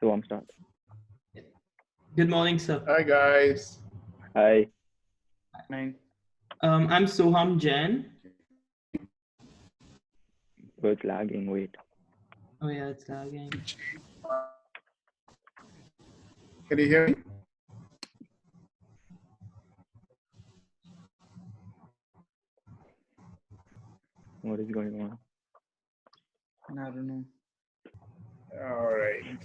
So I'm start. Good morning, sir. Hi guys. Hi. I'm Soham Jain. Oh, it's lagging. Wait. Oh yeah, it's lagging. Can you hear me? What is going on? I don't know. All right.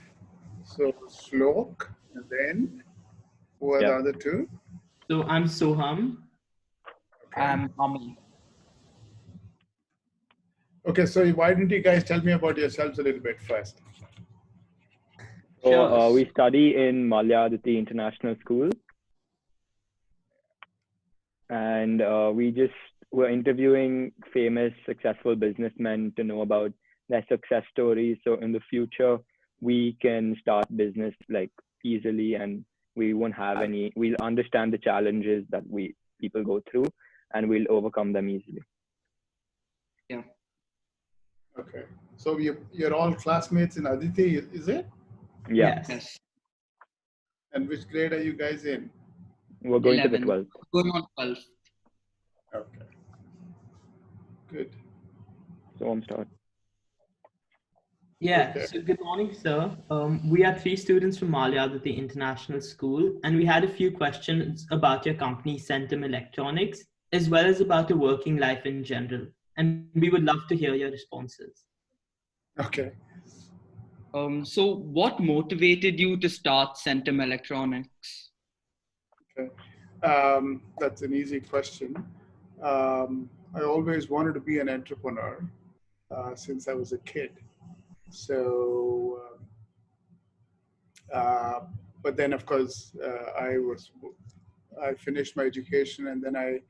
So Slok, and then who are the other two? So I'm Soham. Okay. I'm Amal. Okay, so why don't you guys tell me about yourselves a little bit first? So Sure. we study in Malyadati International School, and we just were interviewing famous, successful businessmen to know about their success stories. So in the future, we can start business like easily, and we won't have any. We'll understand the challenges that people go through, and we'll overcome them easily. Yeah. Okay. So you're all classmates in Aditi, is it? Yeah. Yes. And which grade are you guys in? We're going 11. to the 12th. Going on 12. Okay. Good. So I'm start. Yeah. Okay. So good morning, sir. We are 3 students from Malyadati International School, and we had a few questions about your company, Centum Electronics, as well as about your working life in general. And we would love to hear your responses. Okay. So what motivated you to start Centum Electronics? Okay. That's an easy question. I always wanted to be an entrepreneur since I was a kid. So, but then of course, I finished my education and then I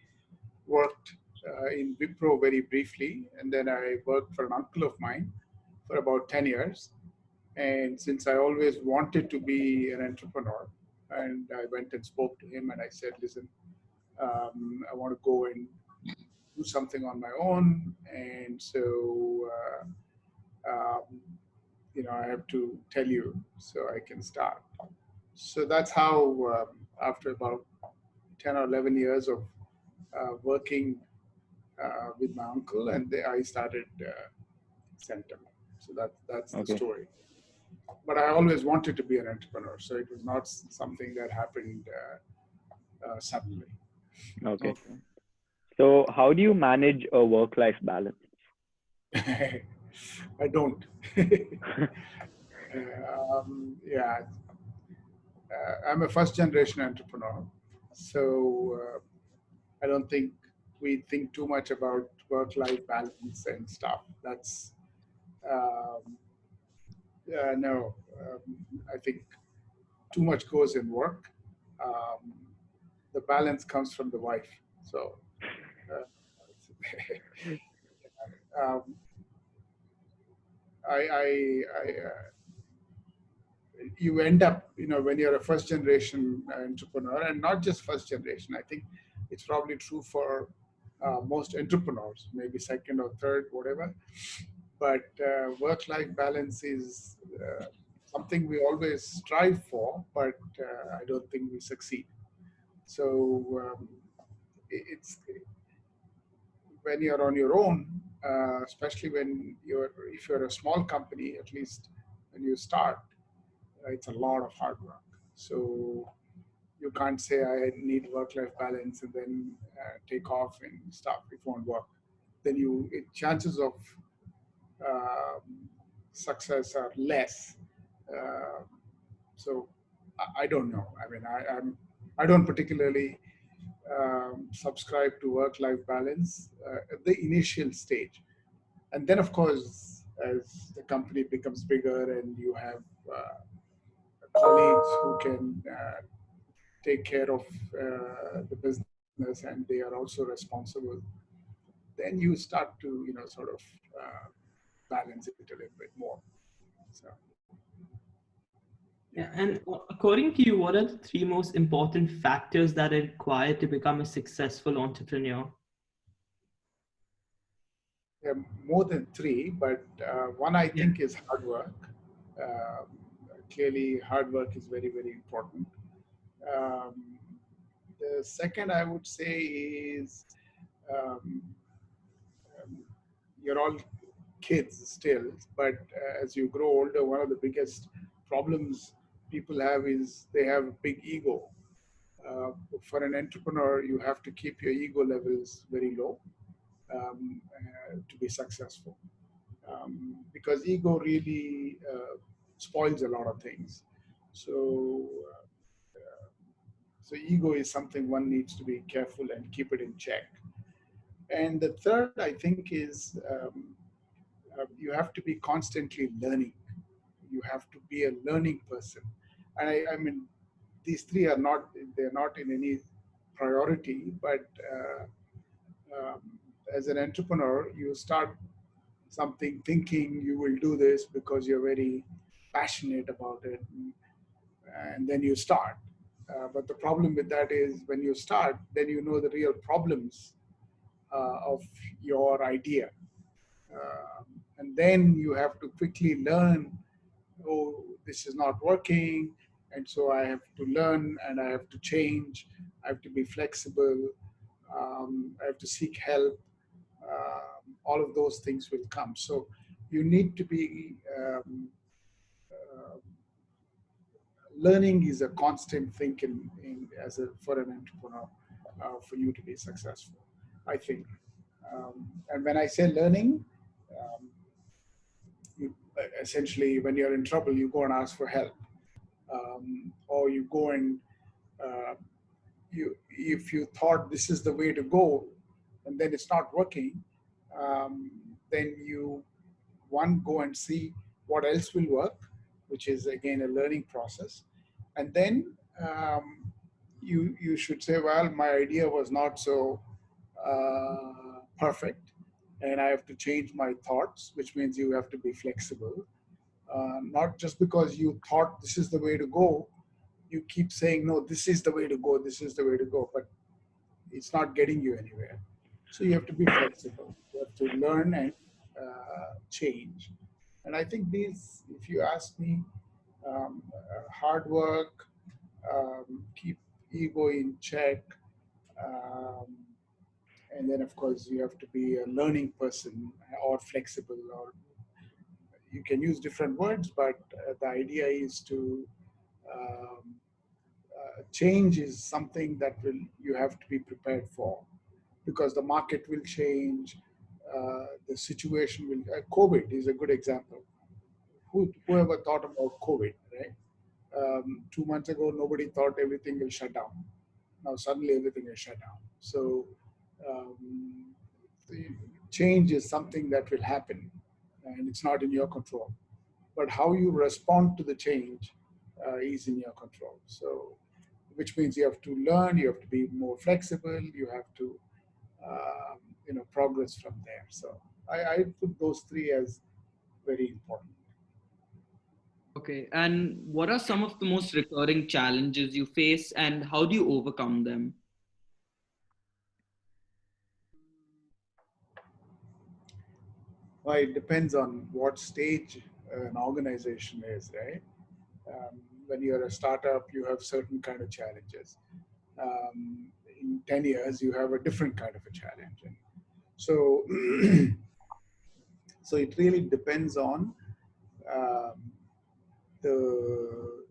worked in Wipro very briefly. And then I worked for an uncle of mine for about 10 years. And since I always wanted to be an entrepreneur, and I went and spoke to him and I said, listen, I want to go and do something on my own. And so, I have to tell you so I can start. So that's how, after about 10 or 11 years of working with my uncle, and I started Centum. So that's the story. But I always wanted to be an entrepreneur, so it was not something that happened suddenly. Okay. So how do you manage a work-life balance? I don't. I'm a first-generation entrepreneur, so I don't think we think too much about work-life balance and stuff. That's no. I think too much goes in work. The balance comes from the wife. So um, you end up, when you're a first generation entrepreneur, and not just first generation, I think it's probably true for most entrepreneurs, maybe second or third, whatever. But work-life balance is something we always strive for, but I don't think we succeed. So it's when you're on your own, especially if you're a small company, at least when you start, it's a lot of hard work. So you can't say I need work-life balance and then take off and stuff. It won't work. Then chances of success are less. So I don't know. I mean, I don't particularly subscribe to work-life balance at the initial stage. And then, of course, as the company becomes bigger and you have colleagues who can take care of the business and they are also responsible, then you start to, sort of balance it a little bit more. So. Yeah. And according to you, what are the 3 most important factors that are required to become a successful entrepreneur? More than 3, but one I think is hard work. clearly hard work is very, very important. Um, the second I would say is um, um, you're all kids still, but as you grow older, one of the biggest problems people have is they have a big ego. For an entrepreneur, you have to keep your ego levels very low to be successful. Because ego really spoils a lot of things. So, so ego is something one needs to be careful and keep it in check. And the third, I think, is you have to be constantly learning. You have to be a learning person. And I mean, these three are not, they're not in any priority, but um, as an entrepreneur, you start something thinking you will do this because you're very passionate about it, and then you start. But the problem with that is when you start, then you know the real problems of your idea. And then you have to quickly learn, oh, this is not working. And so I have to learn and I have to change. I have to be flexible. I have to seek help. All of those things will come. So you need to be uh, learning is a constant thing for an entrepreneur for you to be successful, I think. And when I say learning, um, essentially when you're in trouble, you go and ask for help, or you go and uh, if you thought this is the way to go, and then it's not working, um, then you go and see what else will work, which is again a learning process, and then you should say, well, my idea was not so perfect, and I have to change my thoughts, which means you have to be flexible. Not just because you thought this is the way to go, you keep saying, no, this is the way to go, this is the way to go, but it's not getting you anywhere. So you have to be flexible. You have to learn and change. And I think these, if you ask me, hard work, keep ego in check, um, and then of course you have to be a learning person or flexible, or you can use different words, but the idea is to change is something that will you have to be prepared for, because the market will change, the situation will. COVID is a good example. Whoever thought about COVID, right? 2 months ago, nobody thought everything will shut down. Now suddenly everything is shut down. So um, the change is something that will happen, and it's not in your control. But how you respond to the change is in your control. So, which means you have to learn, you have to be more flexible, you have to, progress from there. So, I put those three as very important. Okay. And what are some of the most recurring challenges you face and how do you overcome them? Well, it depends on what stage an organization is, right? When you're a startup, you have certain kind of challenges. In 10 years, you have a different kind of a challenge. And so, so it really depends on um, the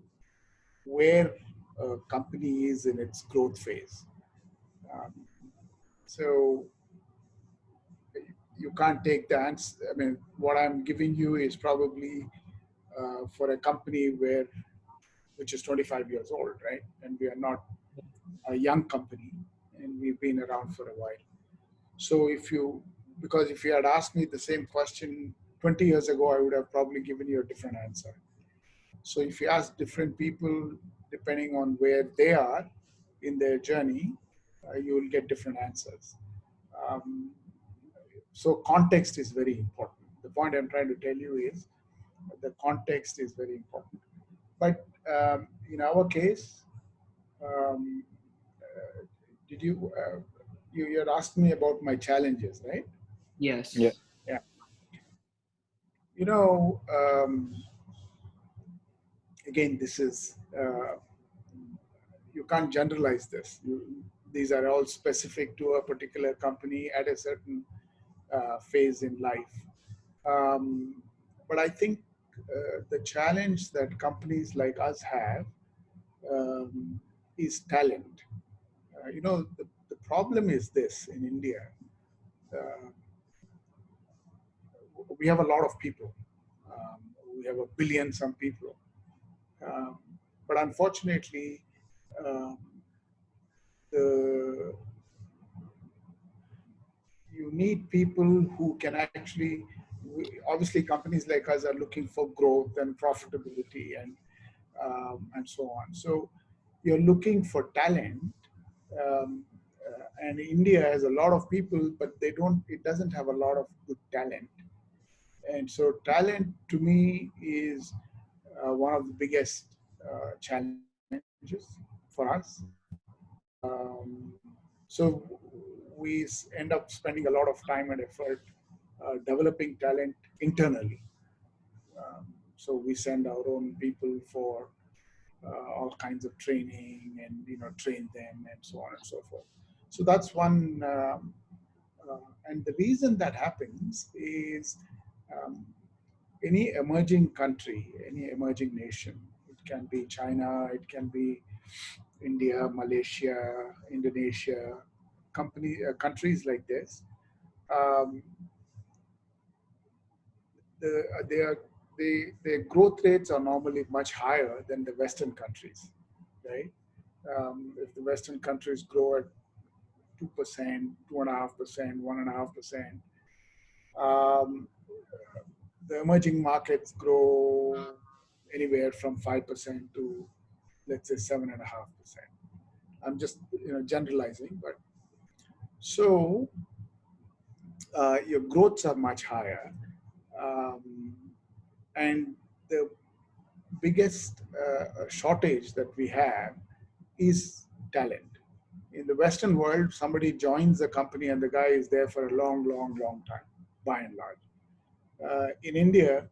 where a company is in its growth phase. Um, so you can't take the answer. I mean, what I'm giving you is probably for a company which is 25 years old, right? And we are not a young company, and we've been around for a while. So because if you had asked me the same question 20 years ago, I would have probably given you a different answer. So if you ask different people, depending on where they are in their journey, you will get different answers. Um, so context is very important. The point I'm trying to tell you is the context is very important. But in our case, um, did you had asked me about my challenges, right? Yeah. Yes. Yeah. You know, again, this is, you can't generalize this. These are all specific to a particular company at a certain phase in life. But I think the challenge that companies like us have is talent. The problem is this in India. Uh, we have a lot of people. We have 1 billion some people. Um, but unfortunately, um, the you need people who can actually, obviously companies like us are looking for growth and profitability and so on. So you're looking for talent, and India has a lot of people, but it doesn't have a lot of good talent. And so talent to me is one of the biggest challenges for us. So we end up spending a lot of time and effort developing talent internally. So we send our own people for all kinds of training and train them and so on and so forth. So that's one. And the reason that happens is um, any emerging country, any emerging nation, it can be China, it can be India, Malaysia, Indonesia, countries like this, um, the, their growth rates are normally much higher than the Western countries, right? If the Western countries grow at 2%, 2.5%, 1.5%, um, the emerging markets grow anywhere from 5% to, let's say, 7.5%. I'm just generalizing, but so your growths are much higher, um, and the biggest shortage that we have is talent. In the Western world, somebody joins a company and the guy is there for a long, long, long time, by and large. In India,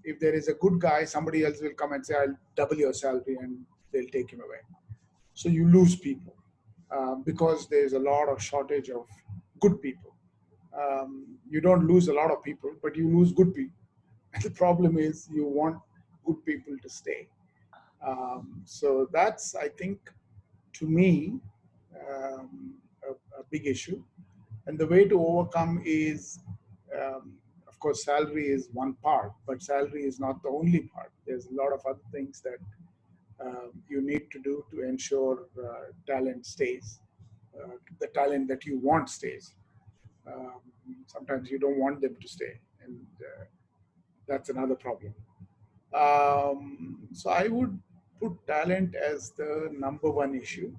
if there is a good guy, somebody else will come and say, I'll double your salary, and they'll take him away. So you lose people because there's a lot of shortage of good people. You don't lose a lot of people, but you lose good people. And the problem is you want good people to stay. So that's, I think, to me, a big issue. And the way to overcome is, of course, salary is one part, but salary is not the only part. There's a lot of other things that you need to do to ensure talent stays, the talent that you want stays. Sometimes you don't want them to stay, and that's another problem. So I would put talent as the number one issue.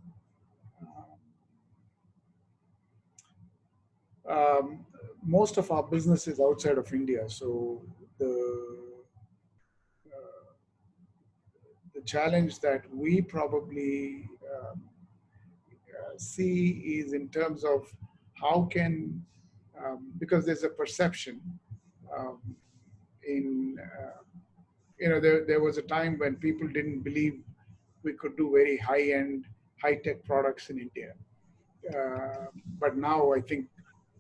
Um, Most of our business is outside of India, so the challenge that we probably see is in terms of how can, because there's a perception um, in, there was a time when people didn't believe we could do very high-end, high-tech products in India. But now I think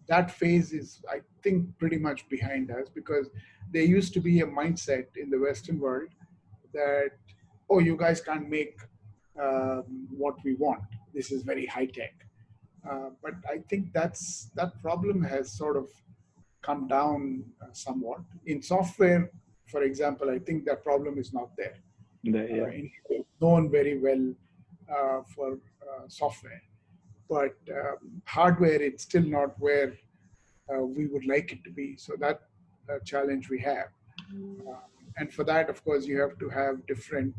that phase is, I think, pretty much behind us, because there used to be a mindset in the Western world that, oh, you guys can't make what we want. This is very high tech. But I think that problem has sort of come down somewhat. In software, for example, I think that problem is not there. It's known very well for software. But hardware, it's still not where we would like it to be. So that challenge we have. And for that, of course, you have to have different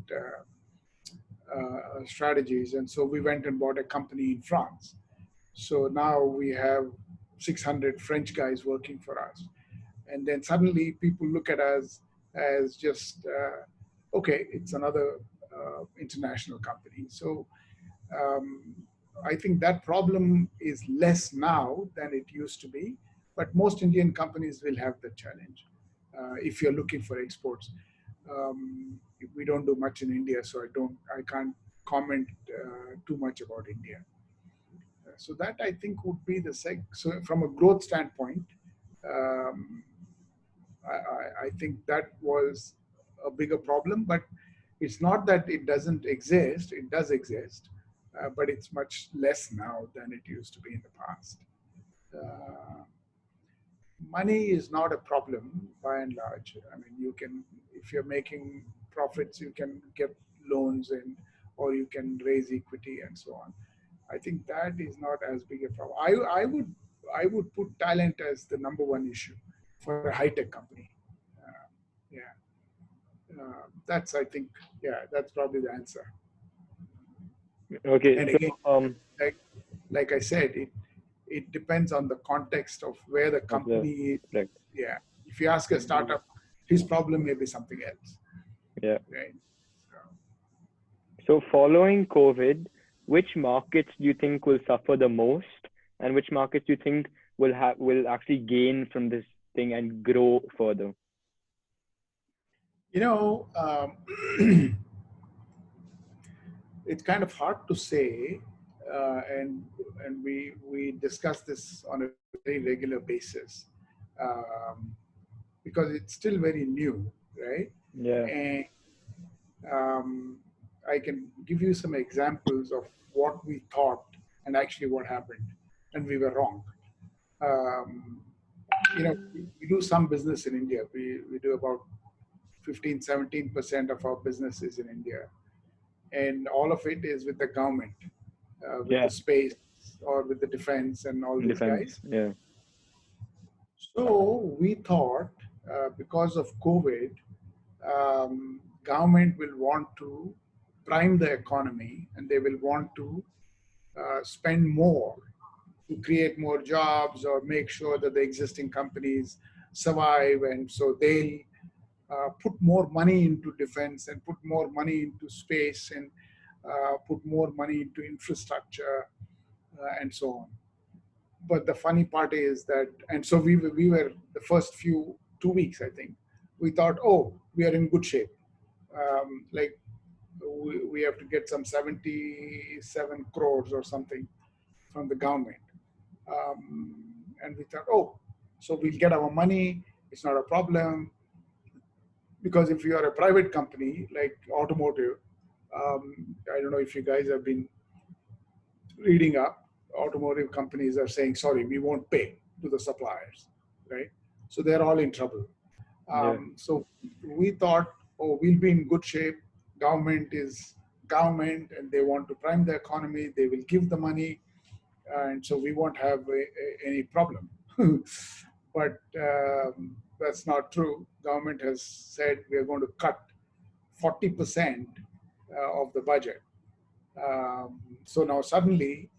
strategies. And so we went and bought a company in France. So now we have 600 French guys working for us. And then suddenly people look at us as just, okay, it's another international company. So I think that problem is less now than it used to be, but most Indian companies will have the challenge if you're looking for exports. We don't do much in India, so I can't comment too much about India. So that I think would be the so from a growth standpoint, um, I think that was a bigger problem, but it's not that it doesn't exist. It does exist, but it's much less now than it used to be in the past. Uh, Money is not a problem by and large. I mean, you can, if you're making profits, you can get loans and, or you can raise equity and so on. I think that is not as big a problem. I would put talent as the number one issue for a high tech company. Yeah, that's I think that's probably the answer. Okay, And so again, like like I said, it depends on the context of where the of the company is. correct. Yeah, if you ask a startup, his problem may be something else, Yeah. right? So following COVID, which markets do you think will suffer the most, and which markets do you think will actually gain from this thing and grow further? You know, it's kind of hard to say, and we discuss this on a very regular basis, um, because it's still very new, right? Yeah. And um, I can give you some examples of what we thought and actually what happened, and we were wrong. Um, we do some business in India. We do about 15-17% of our business is in India, and all of it is with the government, with Yeah. the space or with the defense and all these Defense. guys. Yeah. So we thought, because of COVID, government will want to prime the economy, and they will want to spend more to create more jobs or make sure that the existing companies survive, and so they'll put more money into defense and put more money into space and put more money into infrastructure and so on. But the funny part is that, and so we were the first 2 weeks, I think, we thought, oh, we are in good shape. Like we have to get some 77 crores or something from the government. And we thought, oh, so we'll get our money. It's not a problem. Because if you are a private company like automotive, I don't know if you guys have been reading up, automotive companies are saying, sorry, we won't pay to the suppliers, right? So they're all in trouble. Yeah. So we thought, oh, we'll be in good shape. Government is government, and they want to prime the economy. They will give the money, and so we won't have any problem. But that's not true. Government has said we are going to cut 40% of the budget. So now suddenly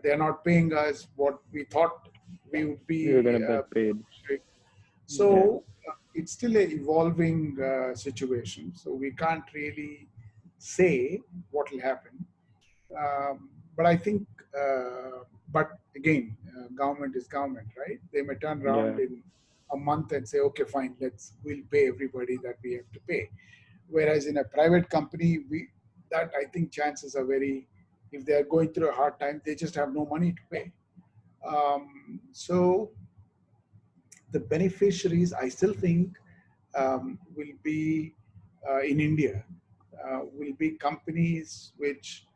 they're not paying us what we thought we would You're be. gonna get paid. Yeah. So it's still an evolving situation. So we can't really say what will happen. But I think, but again, government is government, right? They may turn around Yeah. in a month and say, okay, fine, we'll pay everybody that we have to pay. Whereas in a private company, that I think chances are if they are going through a hard time, they just have no money to pay. So the beneficiaries, I still think, will be in India, will be companies which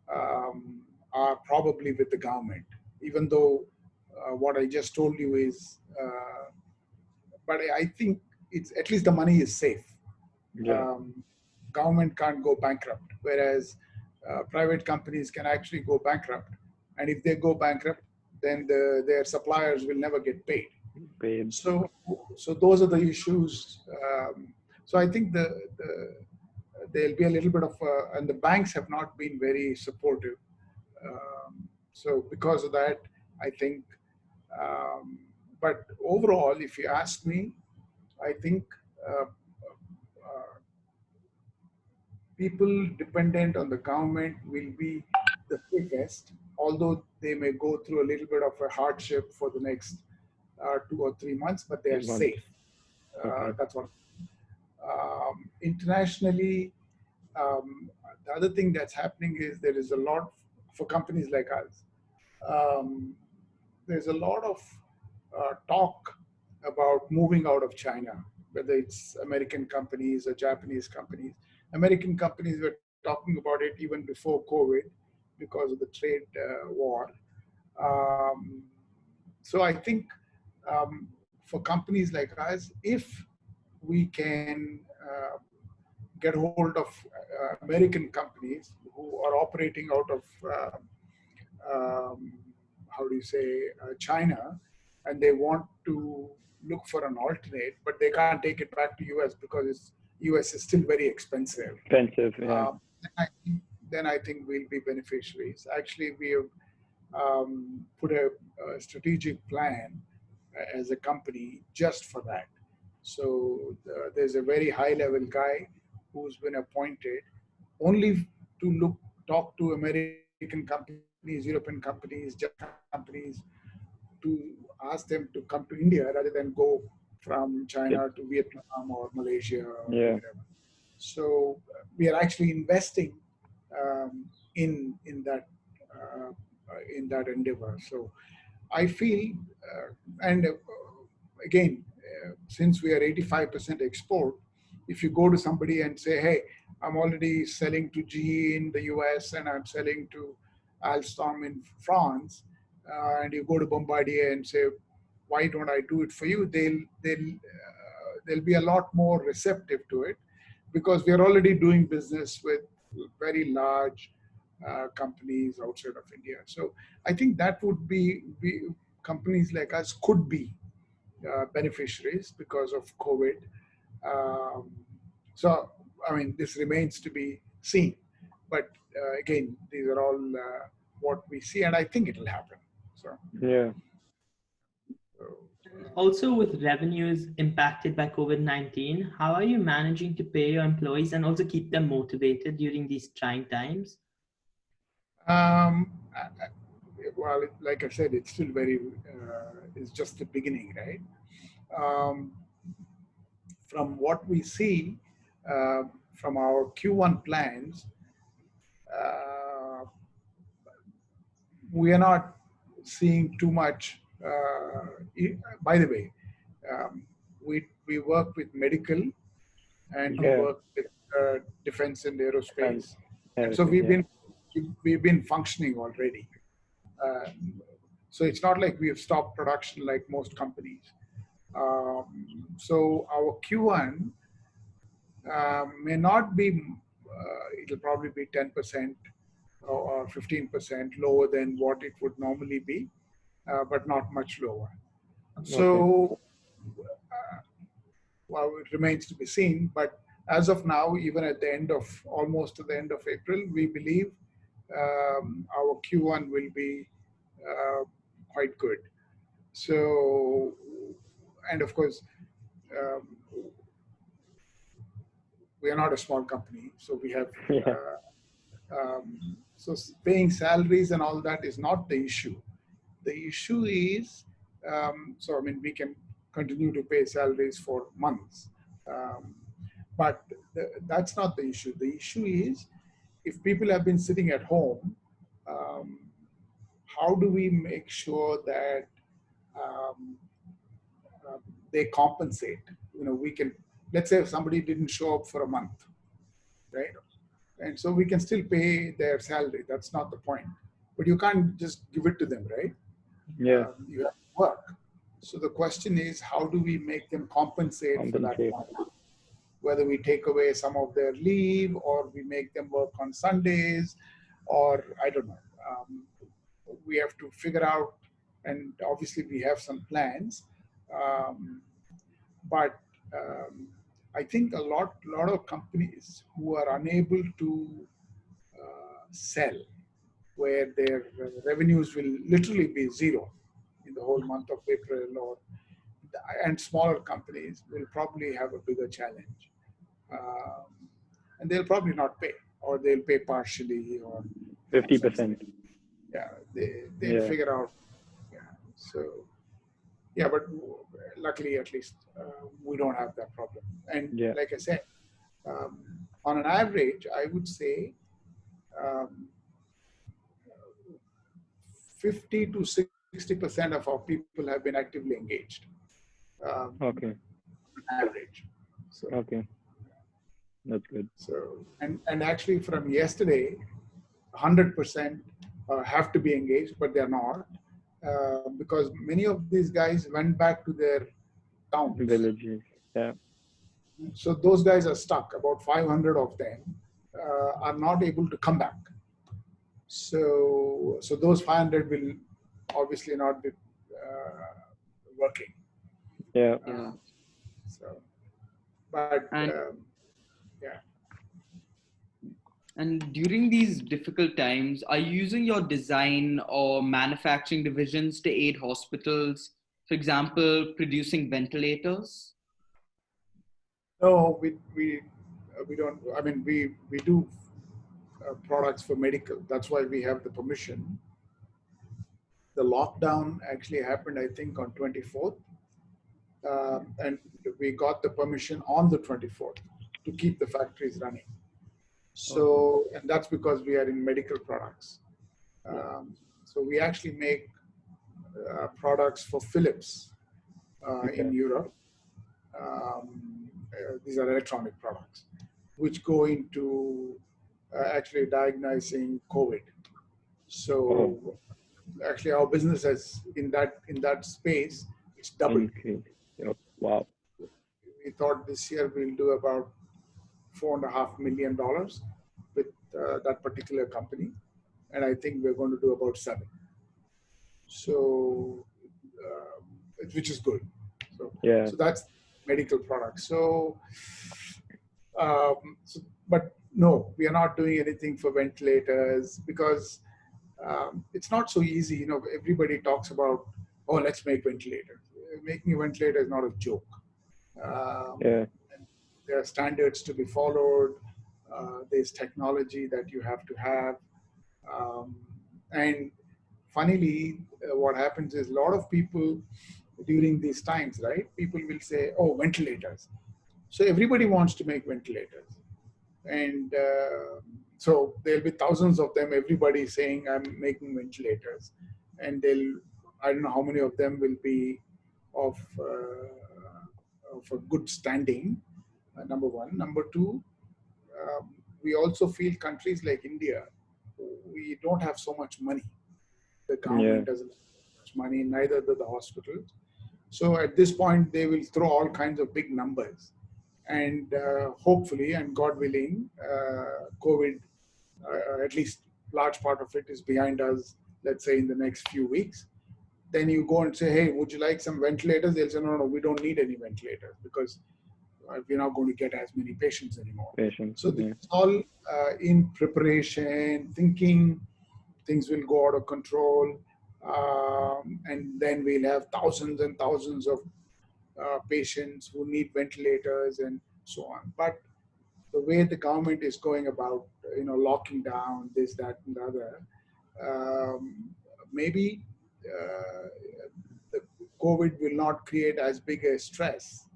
are probably with the government, even though what I just told you is, but I think it's at least the money is safe. Yeah. Government can't go bankrupt, whereas private companies can actually go bankrupt. And if they go bankrupt, then their suppliers will never get paid. Paid. So those are the issues. So I think there'll be a little bit of, and the banks have not been very supportive. So because of that, I think, but overall, if you ask me, I think people dependent on the government will be the safest, although they may go through a little bit of a hardship for the next 2 or 3 months, but they are Month. safe. Okay. That's what. internationally, the other thing that's happening is there is a lot for companies like us. Um, there's a lot of talk about moving out of China, whether it's American companies or Japanese companies. American companies were talking about it even before COVID because of the trade war. Um, so I think for companies like us, if we can get hold of American companies who are operating out of um, how do you say China, and they want to look for an alternate, but they can't take it back to US because US is still very expensive. Expensive, yeah. Then then I think we'll be beneficiaries. Actually, we have put a strategic plan as a company just for that. So there's a very high level guy who's been appointed only to talk to American companies, European companies, Japanese companies, to ask them to come to India rather than go from China to Vietnam or Malaysia or Yeah. wherever. So we are actually investing in that endeavor. So I feel, and again, since we are 85% export, if you go to somebody and say, hey, I'm already selling to GE in the US and I'm selling to Alstom in France, and you go to Bombardier and say, why don't I do it for you? They'll be a lot more receptive to it because we are already doing business with very large companies outside of India. So I think that would be companies like us could be beneficiaries because of COVID. Um, so, I mean, this remains to be seen. But again, these are all what we see, and I think it'll happen. So, Yeah. Also, with revenues impacted by COVID-19, how are you managing to pay your employees and also keep them motivated during these trying times? Well, like I said, it's still it's just the beginning, right? Um, from what we see uh, from our Q1 plans, uh, we are not seeing too much. By the way, we work with medical and we Yeah. work with defense and aerospace, and so Yeah. we've been functioning already. So it's not like we have stopped production like most companies. So our Q1 may not be, it'll probably be 10% or 15% lower than what it would normally be, but not much lower. So, well, it remains to be seen. But as of now, even at the end of almost to the end of April, we believe our Q1 will be quite good. So, and of course, um, we are not a small company, so we have. Yeah. So paying salaries and all that is not the issue. The issue is, so I mean, we can continue to pay salaries for months, um, but that's not the issue. The issue is, if people have been sitting at home, um, how do we make sure that um, uh, they compensate? You know, we can, let's say if somebody didn't show up for a month, right? And so we can still pay their salary. That's not the point. But you can't just give it to them, right? Yeah. You have to work. So the question is, how do we make them compensate for that point? Whether we take away some of their leave or we make them work on Sundays, or I don't know. We have to figure out, and obviously we have some plans. But I think a lot of companies who are unable to sell, where their revenues will literally be zero in the whole month of April, and smaller companies will probably have a bigger challenge, and they'll probably not pay, or they'll pay partially, or 50%. Yeah, they'll figure out. Yeah, so. Yeah, but luckily, at least we don't have that problem. And like I said, On an average, I would say um, 50 to 60% of our people have been actively engaged. Okay. Average. So, Okay. That's good. so and actually from yesterday, 100% have to be engaged, but they're not because many of these guys went back to their towns. Villages. Yeah. So those guys are stuck. About 500 of them are not able to come back. So those 500 will obviously not be working. Yeah. Yeah. So, but And yeah. and during these difficult times, are you using your design or manufacturing divisions to aid hospitals? For example, producing ventilators? No, we don't. I mean, we do products for medical. That's why we have the permission. The lockdown actually happened, I think, on 24th, and we got the permission on the 24th to keep the factories running. Okay. So, and that's because we are in medical products. So we actually make products for Philips Okay. in Europe. These are electronic products, which go into actually diagnosing COVID. Oh, So actually, our business has in that space, it's doubled. increase. Yep. Wow. We thought this year we'll do about $4.5 million with that particular company, and I think we're going to do about 7. So, which is good. Yeah. So that's medical products. So, but no, we are not doing anything for ventilators because it's not so easy. You know, everybody talks about, oh, let's make ventilators. Making a ventilator is not a joke. Yeah. There are standards to be followed. There's technology that you have to have. Um, and funnily, what happens is a lot of people during these times, right? People will say, oh, ventilators. So everybody wants to make ventilators. And so there'll be thousands of them, everybody saying, I'm making ventilators. And I don't know how many of them will be of a good standing, number one. Number two, we also feel countries like India, we don't have so much money. The Yeah. government doesn't have much money, neither do the hospitals. So at this point, they will throw all kinds of big numbers. And hopefully, and God willing, COVID, at least large part of it is behind us, let's say in the next few weeks. Then you go and say, hey, would you like some ventilators? They'll say, no, no, we don't need any ventilators because we're not going to get as many patients anymore. Patients. So Yeah. it's all in preparation, thinking things will go out of control. And then we'll have thousands and thousands of patients who need ventilators and so on. But the way the government is going about, locking down this, that, and the other, maybe the COVID will not create as big a stress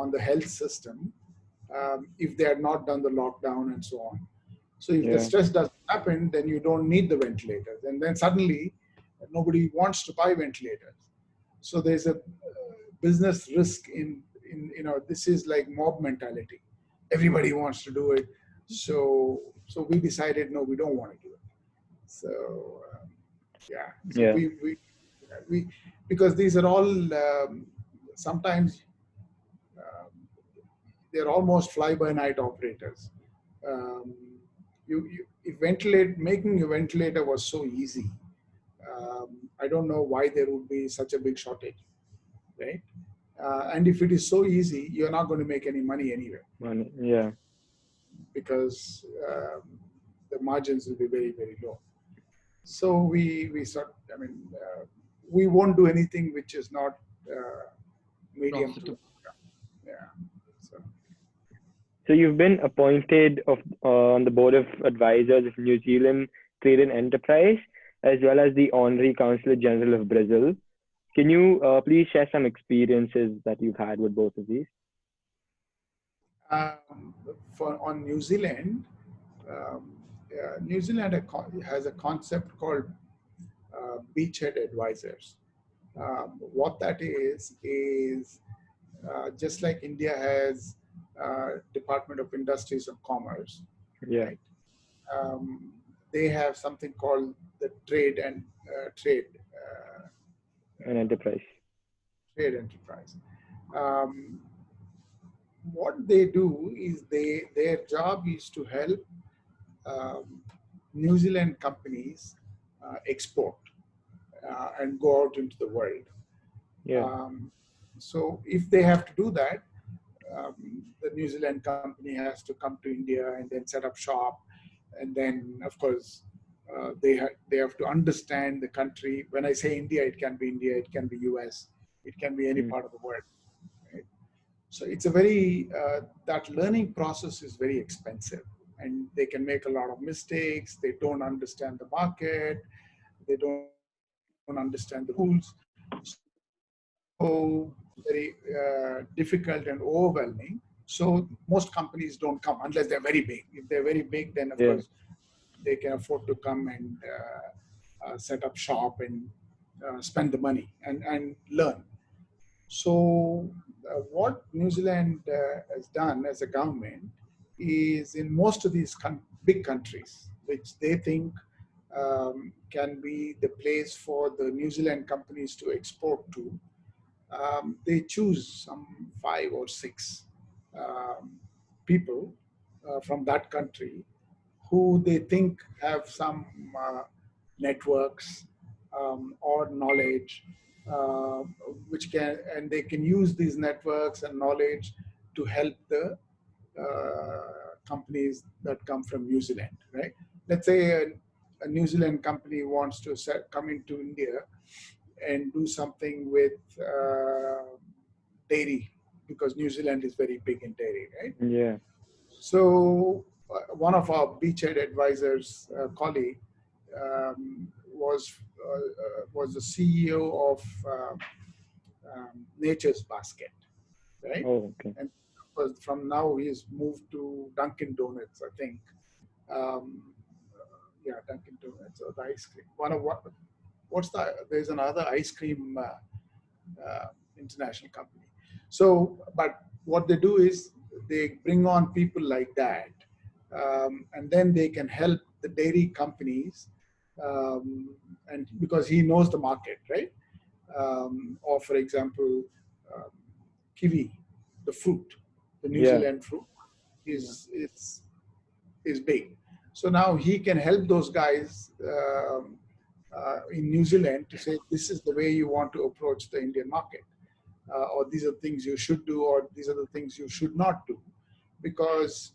on the health system if they had not done the lockdown and so on. So if the Yeah. stress doesn't happen, then you don't need the ventilators. And then suddenly nobody wants to buy ventilators. So there's a business risk in this is like mob mentality. Everybody wants to do it. So we decided, no, we don't want to do it. So yeah. So Yeah. we because these are all sometimes they're almost fly-by-night operators. Um, if making a ventilator was so easy, I don't know why there would be such a big shortage, right? And if it is so easy, you're not going to make any money anyway Money. Yeah. because the margins will be very, very low. So we start. I mean, we won't do anything which is not medium to Profitable. yeah. So. So you've been appointed on the board of advisors of New Zealand Trade and Enterprise, as well as the Honorary Consulate General of Brazil. Can you please share some experiences that you've had with both of these? Um, on New Zealand, New Zealand has a concept called beachhead advisors. What that is just like India has Department of Industries and Commerce, Yeah. right? Um, they have something called the An enterprise. trade enterprise. Um, what they do is their job is to help um, New Zealand companies export and go out into the world. Yeah. So if they have to do that, the New Zealand company has to come to India and then set up shop, and then of course they have to understand the country. When I say India, it can be India, it can be US, it can be any Mm. part of the world. Right? So it's a very that learning process is very expensive, and they can make a lot of mistakes. They don't understand the market, they don't understand the rules. So very difficult and overwhelming. So most companies don't come unless they're very big. If they're very big, then of Yeah. course they can afford to come and set up shop and spend the money and learn. So what New Zealand has done as a government is in most of these big countries, which they think can be the place for the New Zealand companies to export to, they choose some 5 or 6 um, people from that country who they think have some networks or knowledge, uh, which can, and they can use these networks and knowledge to help the companies that come from New Zealand, right? Let's say a New Zealand company wants to come into India and do something with dairy, because New Zealand is very big in dairy, right? Yeah. So one of our beachhead advisors, colleague, was the CEO of Nature's Basket, right? Oh, okay. And from now he's moved to Dunkin' Donuts, I think. Um, yeah, Dunkin' Donuts or the ice cream. What's the? There's another ice cream international company. So, but what they do is they bring on people like that, and then they can help the dairy companies, and because he knows the market, right? Or for example, um, kiwi, the fruit, the New Yeah. Zealand fruit, is is big. So now he can help those guys in New Zealand to say, this is the way you want to approach the Indian market, or these are things you should do, or these are the things you should not do, because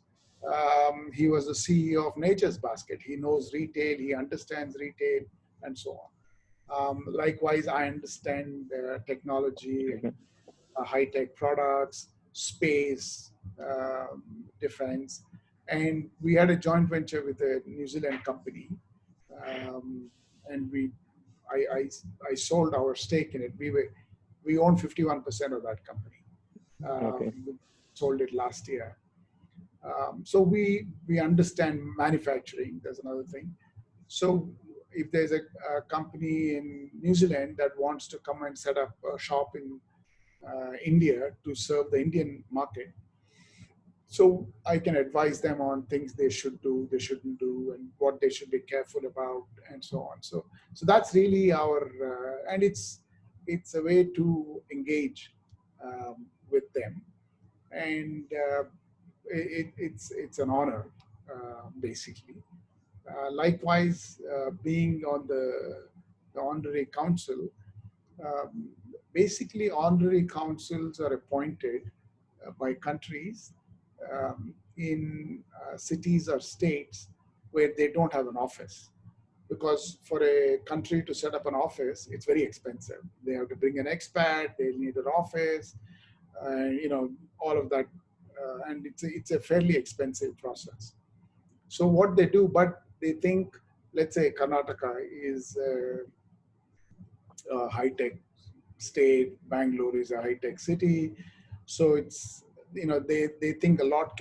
he was the CEO of Nature's Basket. He knows retail, he understands retail, and so on. Likewise, I understand technology and high-tech products, space, defense. And we had a joint venture with a New Zealand company. Um, and I sold our stake in it. We own 51% of that company. Okay. We sold it last year. So we understand manufacturing. There's another thing. So if there's a company in New Zealand that wants to come and set up a shop in India to serve the Indian market, so I can advise them on things they should do, they shouldn't do, and what they should be careful about, and so on. So that's really our, and it's a way to engage with them, and it's an honor, basically. Likewise, being on the honorary council, um, basically honorary councils are appointed by countries in cities or states where they don't have an office. Because for a country to set up an office, it's very expensive. They have to bring an expat, they need an office, all of that. And it's a fairly expensive process. So what they do, but they think, let's say Karnataka is a high-tech state, Bangalore is a high-tech city. So they think a lot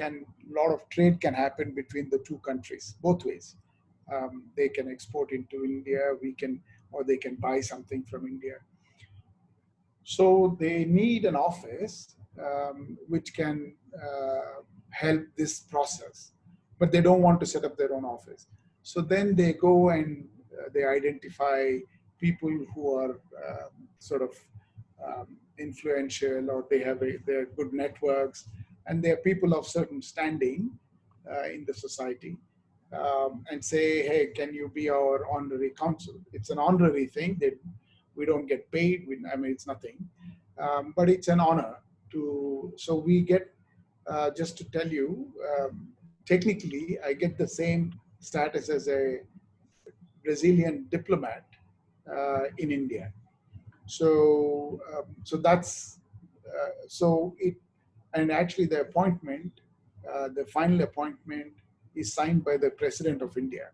of trade can happen between the two countries, both ways. They can export into India, or they can buy something from India. So they need an office which can help this process, but they don't want to set up their own office. So then they go and they identify people who are sort of influential, or they're good networks, and they're people of certain standing in the society, and say, hey, can you be our honorary counsel? It's an honorary thing. We don't get paid. It's nothing, but it's an honor to. So we get, just to tell you, technically, I get the same status as a Brazilian diplomat in India. So that's so it, and actually the appointment, the final appointment is signed by the President of India.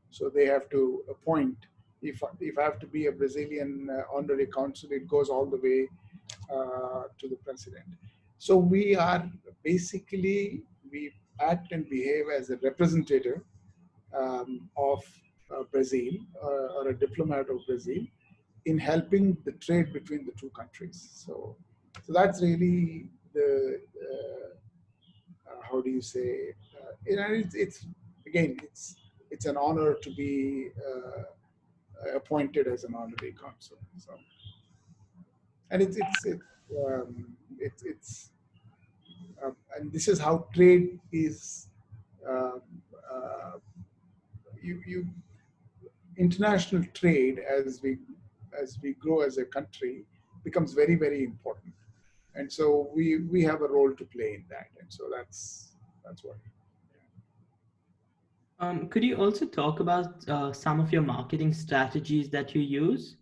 So they have to appoint. If I have to be a Brazilian honorary consul, it goes all the way to the president. So we are basically, we act and behave as a representative of Brazil, or a diplomat of Brazil, in helping the trade between the two countries. So that's really the how do you say? It's again, it's an honor to be appointed as an honorary consul. So, and it's and this is how trade is. Uh, uh, you international trade, as we grow as a country, becomes very, very important, and so we have a role to play in that, and so that's what. Could you also talk about some of your marketing strategies that you use?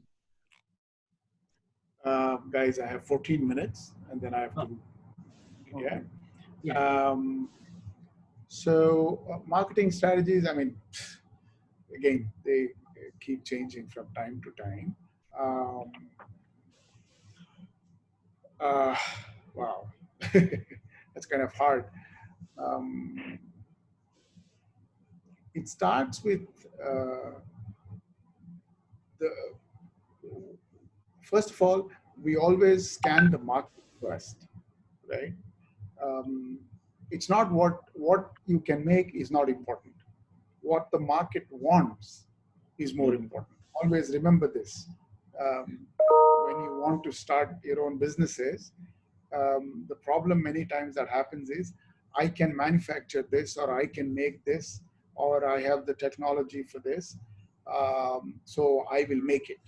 Guys, I have 14 minutes, and then I have to. Okay. Yeah. So marketing strategies. Again, they keep changing from time to time. Um, wow, that's kind of hard. Um, it starts with the first of all, we always scan the market first, right? It's not what you can make is not important. What the market wants is more important. Always remember this. When you want to start your own businesses, the problem many times that happens is, I can manufacture this, or I can make this, or I have the technology for this, so I will make it.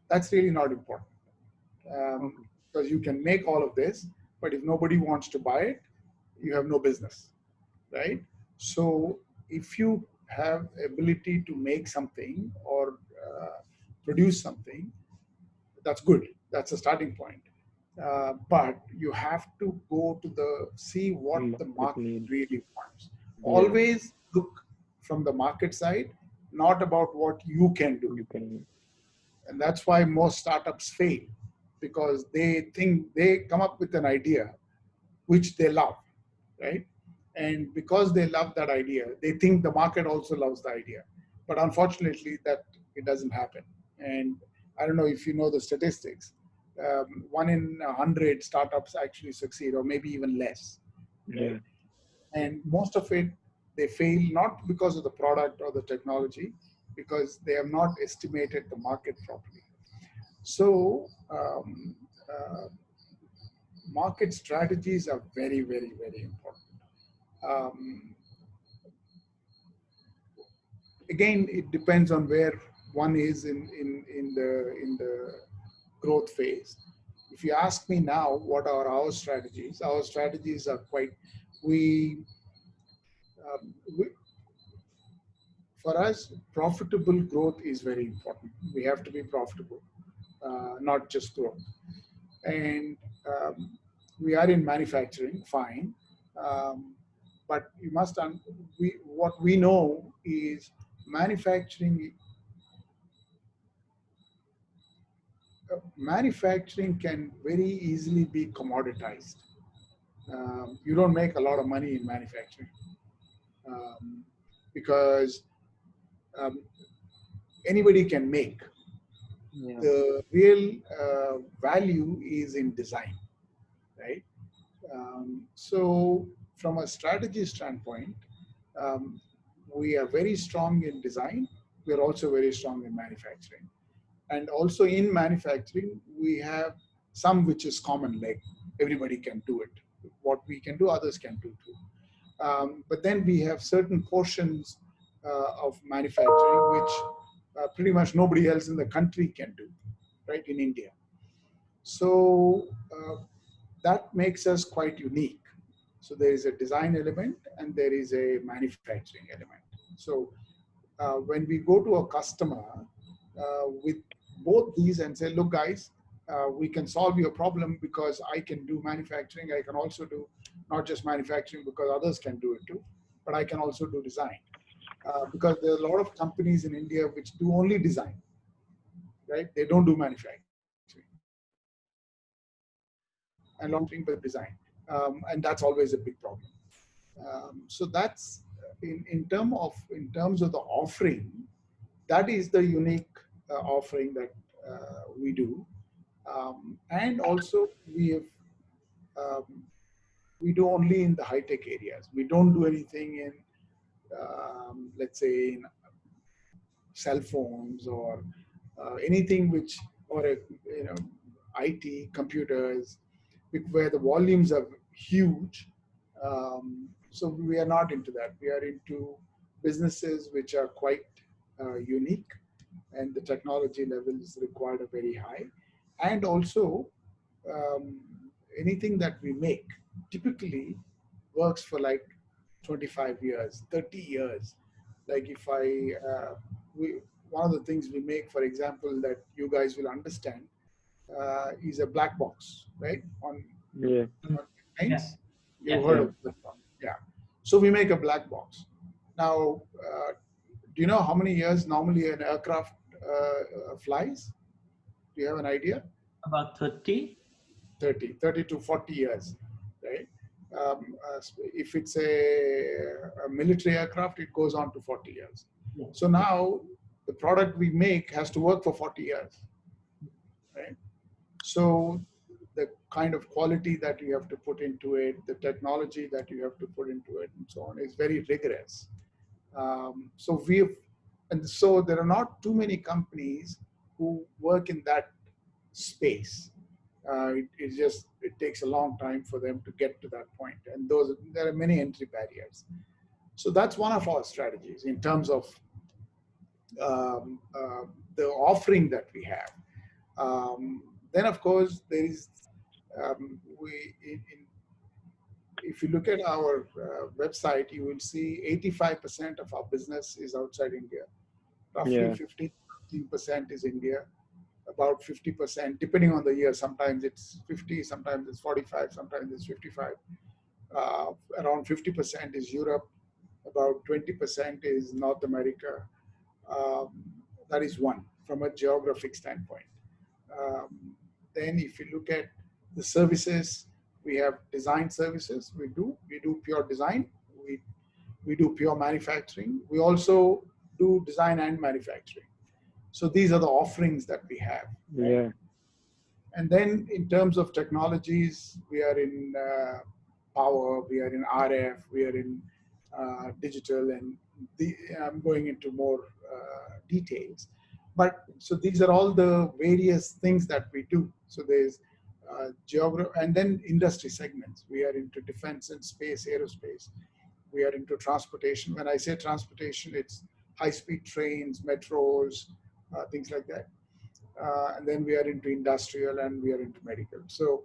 That's really not important, because you can make all of this, but if nobody wants to buy it, you have no business, right? So if you have ability to make something, or produce something, that's good. That's a starting point. But you have to go to see what the market really wants. Yeah. Always look from the market side, not about what you can do. And that's why most startups fail, because they think they come up with an idea which they love, right? And because they love that idea, they think the market also loves the idea. But unfortunately, that it doesn't happen. And I don't know if you know the statistics. 1 in 100 startups actually succeed, or maybe even less. Right? Yeah. And most of it, they fail not because of the product or the technology, because they have not estimated the market properly. So market strategies are very, very, very important. Again, it depends on where one is in the growth phase. If you ask me now, what are our strategies? Our strategies are quite, for us, profitable growth is very important. We have to be profitable, not just growth. And we are in manufacturing, fine. But you must, what we know is manufacturing can very easily be commoditized. you don't make a lot of money in manufacturing because anybody can make. Yeah. The real value is in design, right? So from a strategy standpoint, um, we are very strong in design. We are also very strong in manufacturing. And also in manufacturing, we have some which is common, like everybody can do it. What we can do, others can do too. But then we have certain portions of manufacturing which pretty much nobody else in the country can do, right, in India. So that makes us quite unique. So there is a design element and there is a manufacturing element. So when we go to a customer with both these and say, look guys, we can solve your problem because I can do manufacturing. I can also do not just manufacturing because others can do it too, but I can also do design. Because there are a lot of companies in India which do only design, right? They don't do manufacturing. And long term but design. And that's always a big problem. So that's in terms of the offering, that is the unique offering that we do. And also um, we do only in the high tech areas. We don't do anything in let's say in cell phones or anything which or a, you know, IT computers where the volumes are huge. So we are not into that. We are into businesses which are quite unique, and the technology levels required are very high. And also, um, anything that we make typically works for like 25 years, 30 years. Like if one of the things we make, for example, that you guys will understand is a black box, right? Yeah. On Yeah. planes, you've Yeah. heard Yeah. of black box. Yeah. So we make a black box. Now, do you know how many years normally an aircraft flies? Do you have an idea? About 30. 30 to 40 years, right? If it's a military aircraft, it goes on to 40 years. Yeah. So now the product we make has to work for 40 years, right? So the kind of quality that you have to put into it, the technology that you have to put into it, and so on is very rigorous. And so there are not too many companies who work in that space. It takes a long time for them to get to that point, and there are many entry barriers. So that's one of our strategies in terms of the offering that we have. Then, of course, there is if you look at our website, you will see 85% of our business is outside India. Roughly Yeah. 15% is India. About 50%, depending on the year. Sometimes it's 50, sometimes it's 45, sometimes it's 55. Around 50% is Europe. About 20% is North America. Um, that is one from a geographic standpoint. Then if you look at the services, we have design services. We do pure design. We do pure manufacturing. We also do design and manufacturing. So these are the offerings that we have. Right? Yeah. And then in terms of technologies, we are in power, we are in RF, we are in digital, and I'm going into more details. But so these are all the various things that we do. So there's geography, and then industry segments. We are into defense and space, aerospace. We are into transportation. When I say transportation, it's high-speed trains, metros, things like that. And then we are into industrial and we are into medical. So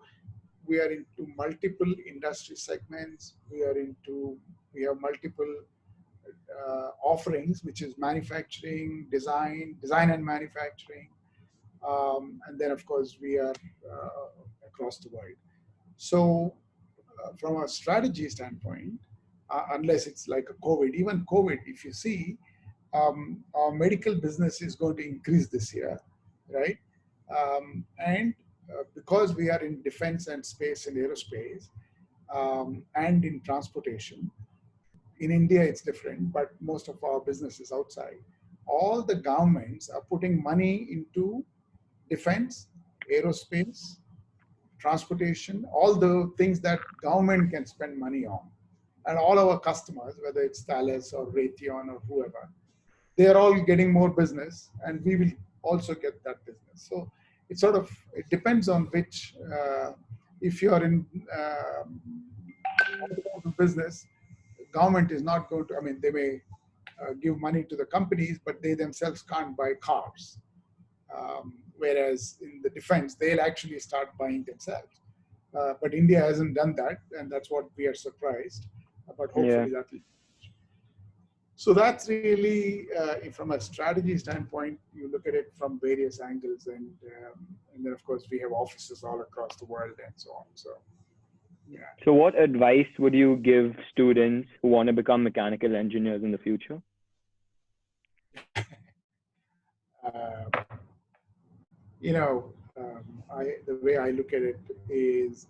we are into multiple industry segments. We have multiple offerings, which is manufacturing, design and manufacturing. And then of course we are across the world. So from a strategy standpoint, unless it's like a COVID, even COVID, if you see, our medical business is going to increase this year, right? And because we are in defense and space and aerospace, and in transportation. In India, it's different, but most of our business is outside. All the governments are putting money into defense, aerospace, transportation, all the things that government can spend money on. And all our customers, whether it's Thales or Raytheon or whoever, they are all getting more business, and we will also get that business. So it sort of, it depends on which, if you are in business, government is not going to, I mean, they may give money to the companies, but they themselves can't buy cars. Whereas in the defense, they'll actually start buying themselves. But India hasn't done that, and that's what we are surprised. But hopefully that will. So that's really, from a strategy standpoint, you look at it from various angles, and then of course we have offices all across the world and so on. So, yeah. So what advice would you give students who want to become mechanical engineers in the future? The way I look at it is,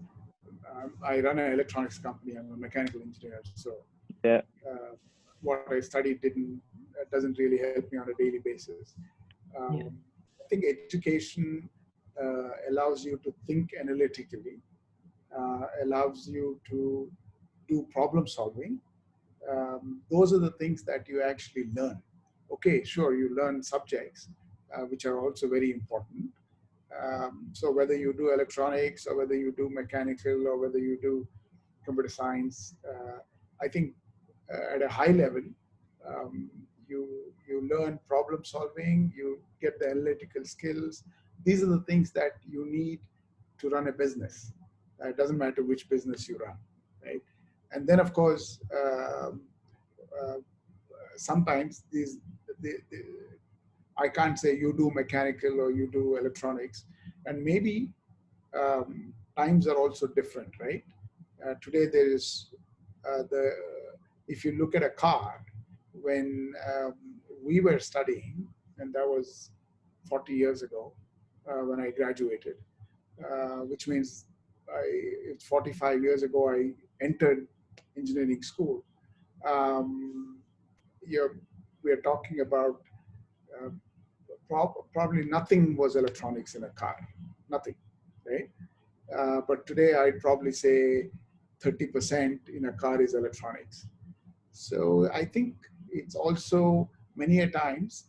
I run an electronics company. I'm a mechanical engineer, so yeah. What I studied doesn't really help me on a daily basis. I think education allows you to think analytically, allows you to do problem solving. Those are the things that you actually learn. Okay, sure, you learn subjects, which are also very important. So whether you do electronics or whether you do mechanical or whether you do computer science, I think at a high level, you learn problem solving, you get the analytical skills. These are the things that you need to run a business. It doesn't matter which business you run, right? And then of course, sometimes I can't say you do mechanical or you do electronics, and maybe times are also different, right? Today there is if you look at a car, when we were studying, and that was 40 years ago when I graduated, which means it's 45 years ago I entered engineering school. We are talking about probably nothing was electronics in a car, nothing, right? But today I'd probably say 30% in a car is electronics. So I think it's also many a times,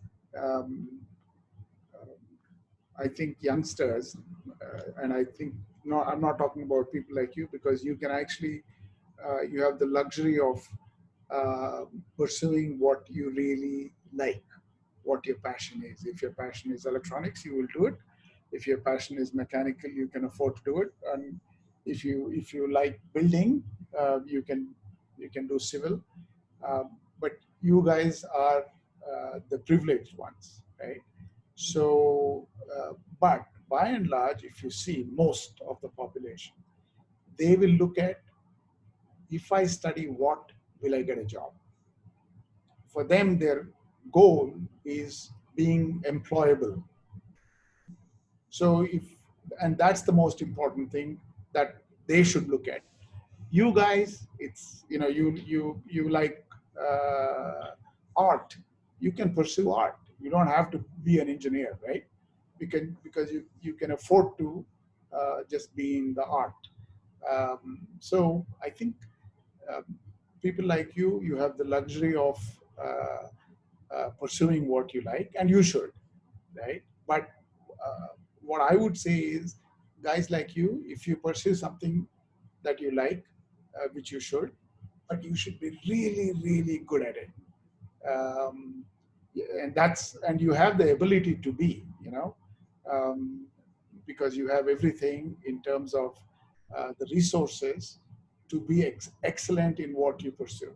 I think youngsters, and I think, no, I'm not talking about people like you, because you can actually, you have the luxury of pursuing what you really like, what your passion is. If your passion is electronics, you will do it. If your passion is mechanical, you can afford to do it. And if you like building, you can do civil. But you guys are the privileged ones, right? So, but by and large, if you see most of the population, they will look at, if I study what, will I get a job? For them, their goal is being employable. So and that's the most important thing that they should look at. You guys, it's, you like art, you can pursue art. You don't have to be an engineer, right? Because you can afford to just be in the art. So I think people like you have the luxury of pursuing what you like, and you should, right? But what I would say is, guys like you, if you pursue something that you like, which you should, but you should be really, really good at it. And you have the ability to be, because you have everything in terms of the resources to be excellent in what you pursue.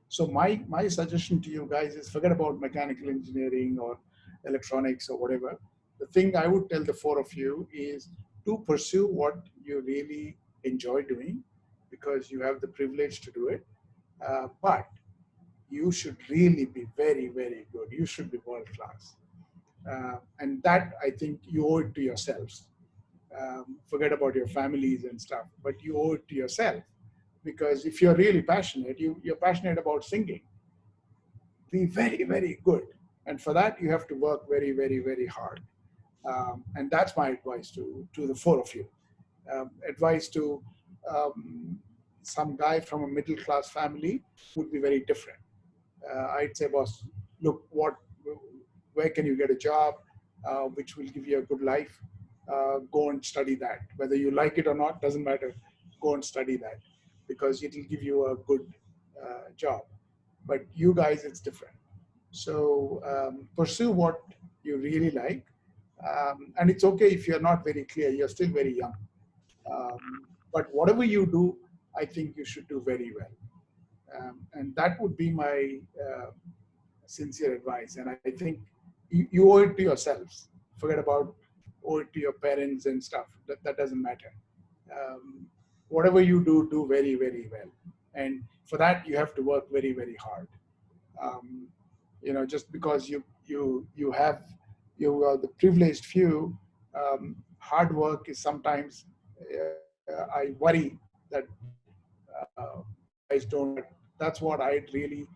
So my suggestion to you guys is, forget about mechanical engineering or electronics or whatever. The thing I would tell the four of you is to pursue what you really enjoy doing, because you have the privilege to do it. But you should really be very, very good. You should be world class. And that, I think, you owe it to yourselves. Forget about your families and stuff, but you owe it to yourself because if you're really passionate, you're passionate about singing, be very, very good. And for that, you have to work very, very, very hard. And that's my advice to the four of you. Advice to some guy from a middle class family would be very different. I'd say, boss, look, where can you get a job which will give you a good life? Go and study that. Whether you like it or not, doesn't matter. Go and study that because it will give you a good job. But you guys, it's different. So pursue what you really like. And it's okay if you're not very clear, you're still very young. But whatever you do, I think you should do very well. And that would be my sincere advice. And I think you owe it to yourselves. Forget about owe it to your parents and stuff. That doesn't matter. Whatever you do, do very, very well. And for that, you have to work very, very hard. Just because you are the privileged few, hard work is sometimes, I worry that guys don't. That's what I'd really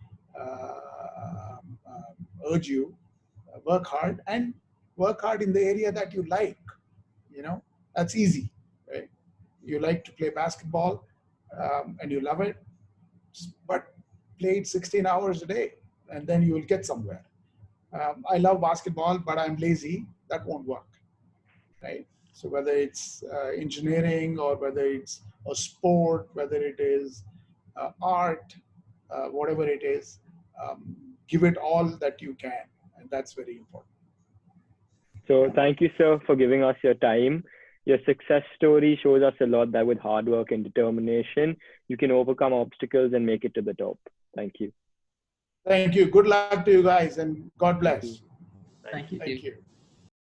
urge you. Work hard and work hard in the area that you like. That's easy, right? You like to play basketball and you love it, but play it 16 hours a day and then you will get somewhere. I love basketball, but I'm lazy. That won't work, right? So whether it's engineering or whether it's a sport, whether it is art, whatever it is, give it all that you can. And that's very important. So thank you, sir, for giving us your time. Your success story shows us a lot that with hard work and determination, you can overcome obstacles and make it to the top. Thank you. Thank you. Good luck to you guys and God bless. Thank you. Thank you.